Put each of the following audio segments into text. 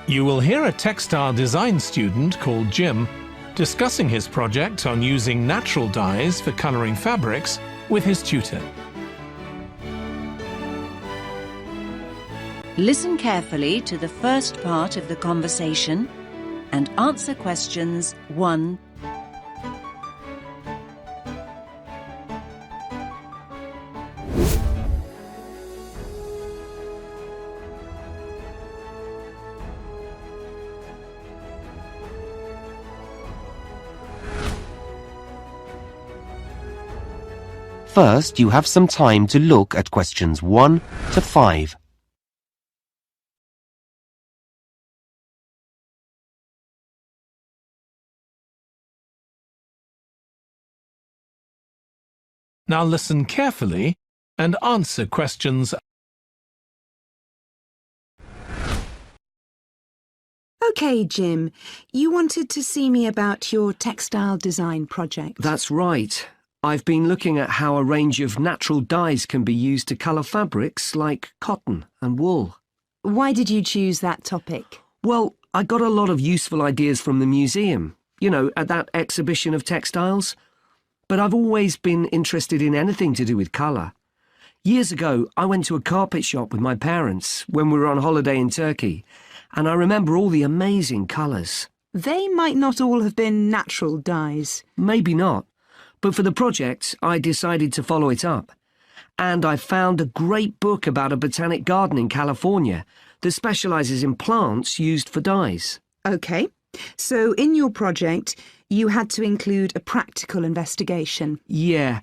You will hear a textile design student called Jim discussing his project on using natural dyes for colouring fabrics with his tutor. Listen carefully to the first part of the conversation and answer questions 1. First, you have some time to look at questions 1 to 5. Now listen carefully and answer questions. OK, Jim, you wanted to see me about your textile design project. That's right. I've been looking at how a range of natural dyes can be used to colour fabrics like cotton and wool. Why did you choose that topic? Well, I got a lot of useful ideas from the museum, you know, at that exhibition of textiles. But I've always been interested in anything to do with colour. Years ago, I went to a carpet shop with my parents when we were on holiday in Turkey, and I remember all the amazing colours. They might not all have been natural dyes. Maybe not, but for the project, I decided to follow it up. And I found a great book about a botanic garden in California that specialises in plants used for dyes. OK, so in your project, you had to include a practical investigation. Yeah.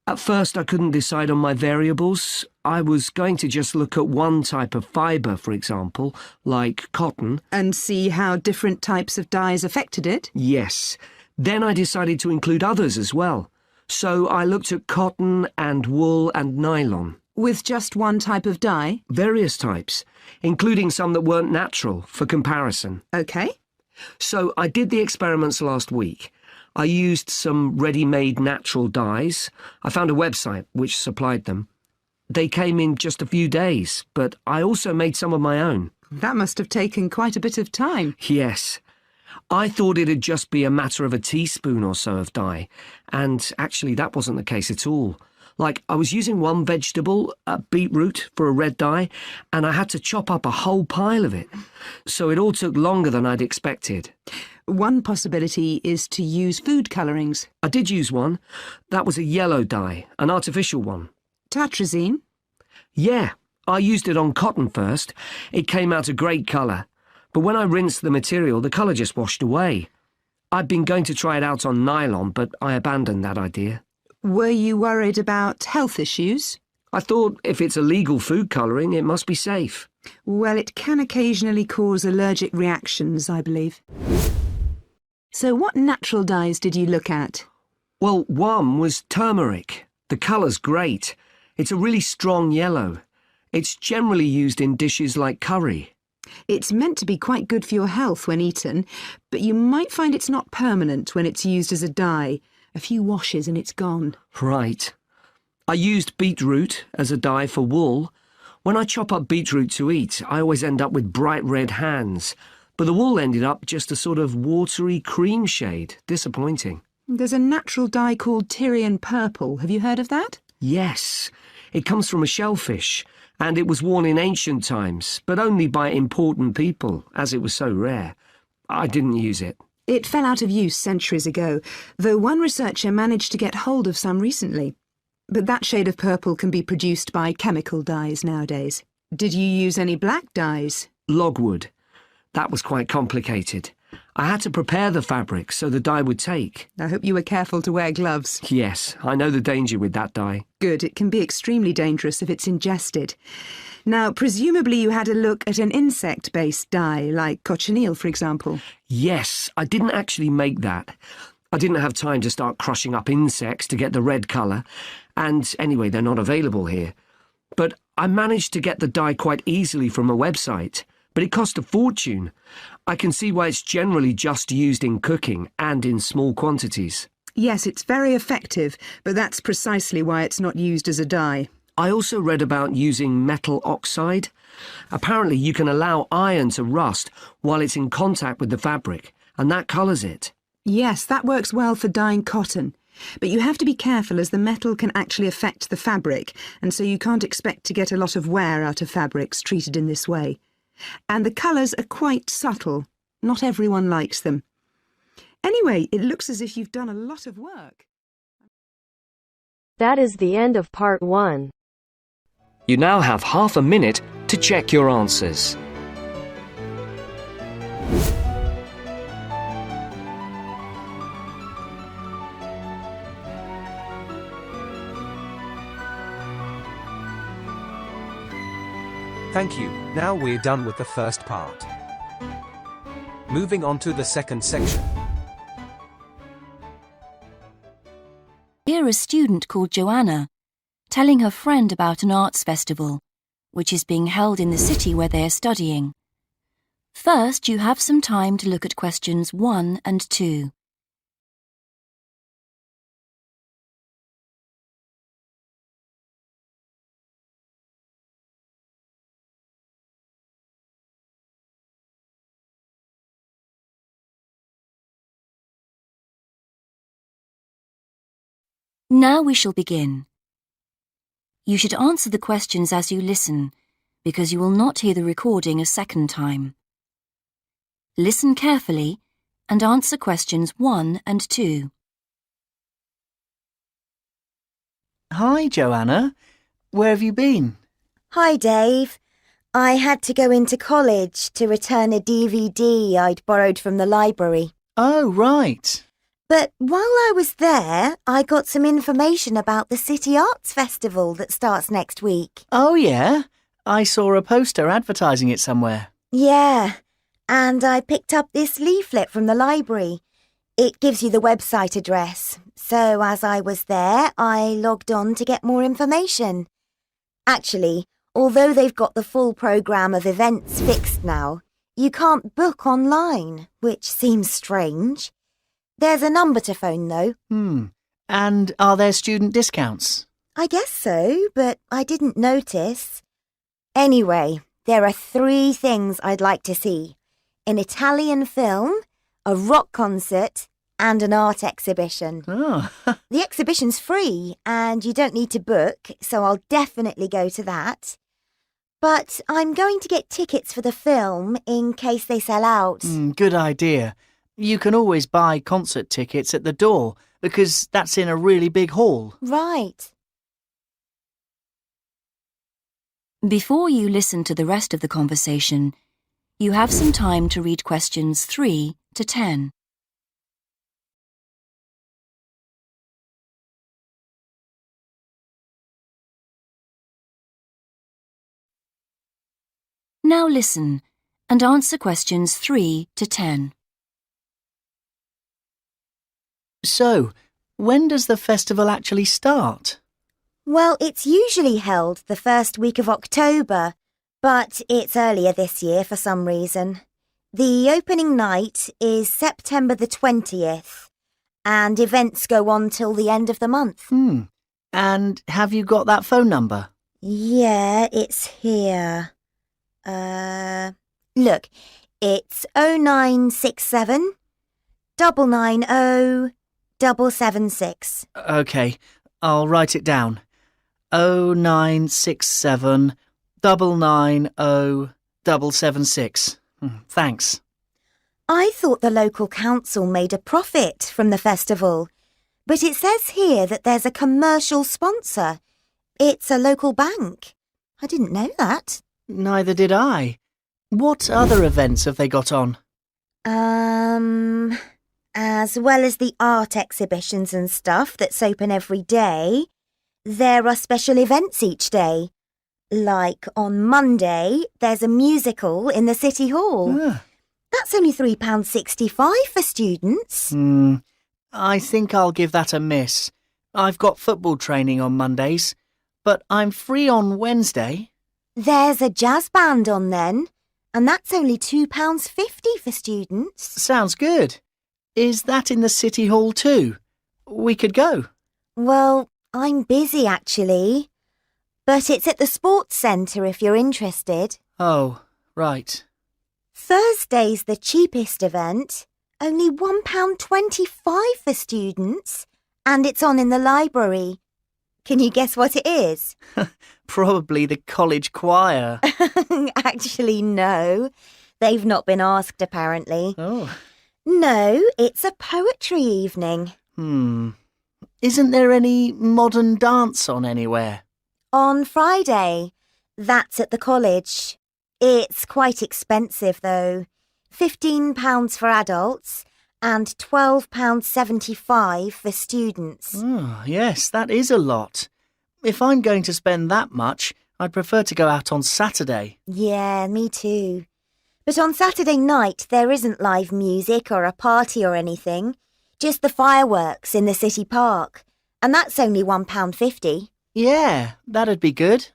At first I couldn't decide on my variables. I was going to just look at one type of fibre, for example, like cotton. And see how different types of dyes affected it? Yes. Then I decided to include others as well. So I looked at cotton and wool and nylon. With just one type of dye? Various types, including some that weren't natural, for comparison. OK. So I did the experiments last week. I used some ready-made natural dyes. I found a website which supplied them. They came in just a few days, but I also made some of my own. That must have taken quite a bit of time. Yes. I thought it'd just be a matter of a teaspoon or so of dye, and actually that wasn't the case at all. Like, I was using one vegetable, beetroot, for a red dye, and I had to chop up a whole pile of it. So it all took longer than I'd expected. One possibility is to use food colourings. I did use one. That was a yellow dye, an artificial one. Tartrazine? Yeah, I used it on cotton first. It came out a great colour. But when I rinsed the material, the colour just washed away. I'd been going to try it out on nylon, but I abandoned that idea. Were you worried about health issues? I thought if it's a legal food colouring, it must be safe. Well, it can occasionally cause allergic reactions, I believe. So what natural dyes did you look at? Well, one was turmeric. The colour's great. It's a really strong yellow. It's generally used in dishes like curry. It's meant to be quite good for your health when eaten, but you might find it's not permanent when it's used as a dye. A few washes and it's gone. Right. I used beetroot as a dye for wool. When I chop up beetroot to eat, I always end up with bright red hands. But the wool ended up just a sort of watery cream shade. Disappointing. There's a natural dye called Tyrian purple. Have you heard of that? Yes. It comes from a shellfish, and it was worn in ancient times, but only by important people, as it was so rare. I didn't use it. It fell out of use centuries ago, though one researcher managed to get hold of some recently. But that shade of purple can be produced by chemical dyes nowadays. Did you use any black dyes? Logwood. That was quite complicated. I had to prepare the fabric so the dye would take. I hope you were careful to wear gloves. Yes, I know the danger with that dye. Good, it can be extremely dangerous if it's ingested. Now, presumably you had a look at an insect-based dye, like cochineal, for example. Yes, I didn't actually make that. I didn't have time to start crushing up insects to get the red colour, and anyway, they're not available here. But I managed to get the dye quite easily from a website, but it cost a fortune. I can see why it's generally just used in cooking and in small quantities. Yes, it's very effective, but that's precisely why it's not used as a dye. I also read about using metal oxide. Apparently you can allow iron to rust while it's in contact with the fabric, and that colours it. Yes, that works well for dyeing cotton. But you have to be careful as the metal can actually affect the fabric, and so you can't expect to get a lot of wear out of fabrics treated in this way. And the colours are quite subtle. Not everyone likes them. Anyway, it looks as if you've done a lot of work. That is the end of part 1. You now have half a minute to check your answers. Thank you. Now we're done with the first part. Moving on to the second section. Hear a student called Joanna telling her friend about an arts festival, which is being held in the city where they are studying. First, you have some time to look at questions 1 and 2. Now we shall begin. You should answer the questions as you listen, because you will not hear the recording a second time. Listen carefully and answer questions 1 and 2. Hi, Joanna. Where have you been? Hi, Dave. I had to go into college to return a DVD I'd borrowed from the library. Oh, right. But while I was there, I got some information about the City Arts Festival that starts next week. Oh, yeah? I saw a poster advertising it somewhere. Yeah, and I picked up this leaflet from the library. It gives you the website address. So as I was there, I logged on to get more information. Actually, although they've got the full programme of events fixed now, you can't book online, which seems strange. There's a number to phone, though. And are there student discounts? I guess so, but I didn't notice. Anyway, there are 3 things I'd like to see. An Italian film, a rock concert, and an art exhibition. Oh. The exhibition's free, and you don't need to book, so I'll definitely go to that. But I'm going to get tickets for the film in case they sell out. Good idea. You can always buy concert tickets at the door, because that's in a really big hall. Right. Before you listen to the rest of the conversation, you have some time to read questions 3 to 10. Now listen and answer questions 3 to 10. So, when does the festival actually start? Well, it's usually held the first week of October, but it's earlier this year for some reason. The opening night is September the 20th, and events go on till the end of the month. And have you got that phone number? Yeah, it's here. Look, it's 0967 990 776. OK, I'll write it down. 0967 990 776. Thanks. I thought the local council made a profit from the festival, but it says here that there's a commercial sponsor. It's a local bank. I didn't know that. Neither did I. What other events have they got on? As well as the art exhibitions and stuff that's open every day, there are special events each day. Like on Monday, there's a musical in the City Hall. That's only £3.65 for students. I think I'll give that a miss. I've got football training on Mondays, but I'm free on Wednesday. There's a jazz band on then, and that's only £2.50 for students. Sounds good. Is that in the City Hall too? We could go. Well, I'm busy actually. but it's at the sports centre if you're interested. Oh, right. Thursday's the cheapest event, only £1.25 for students, and it's on in the library. Can you guess what it is? Probably the college choir. Actually, no. They've not been asked, apparently. Oh. No, it's a poetry evening. Isn't there any modern dance on anywhere? On Friday. That's at the college. It's quite expensive, though. £15 for adults and £12.75 for students. Oh, yes, that is a lot. If I'm going to spend that much, I'd prefer to go out on Saturday. Yeah, me too. But on Saturday night, there isn't live music or a party or anything. Just the fireworks in the city park. And that's only £1.50. Yeah, that'd be good.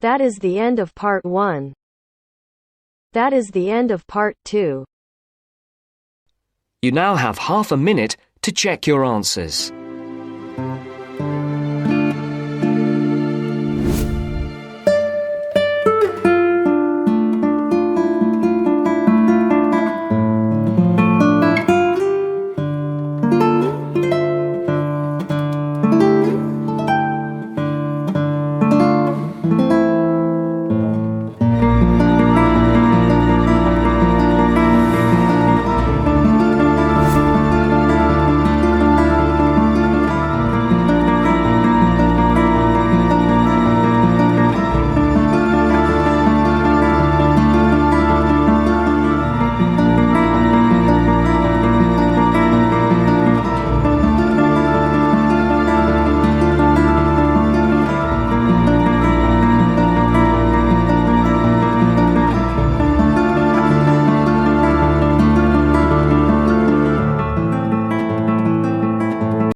That is the end of part 1. That is the end of part 2. You now have half a minute to check your answers.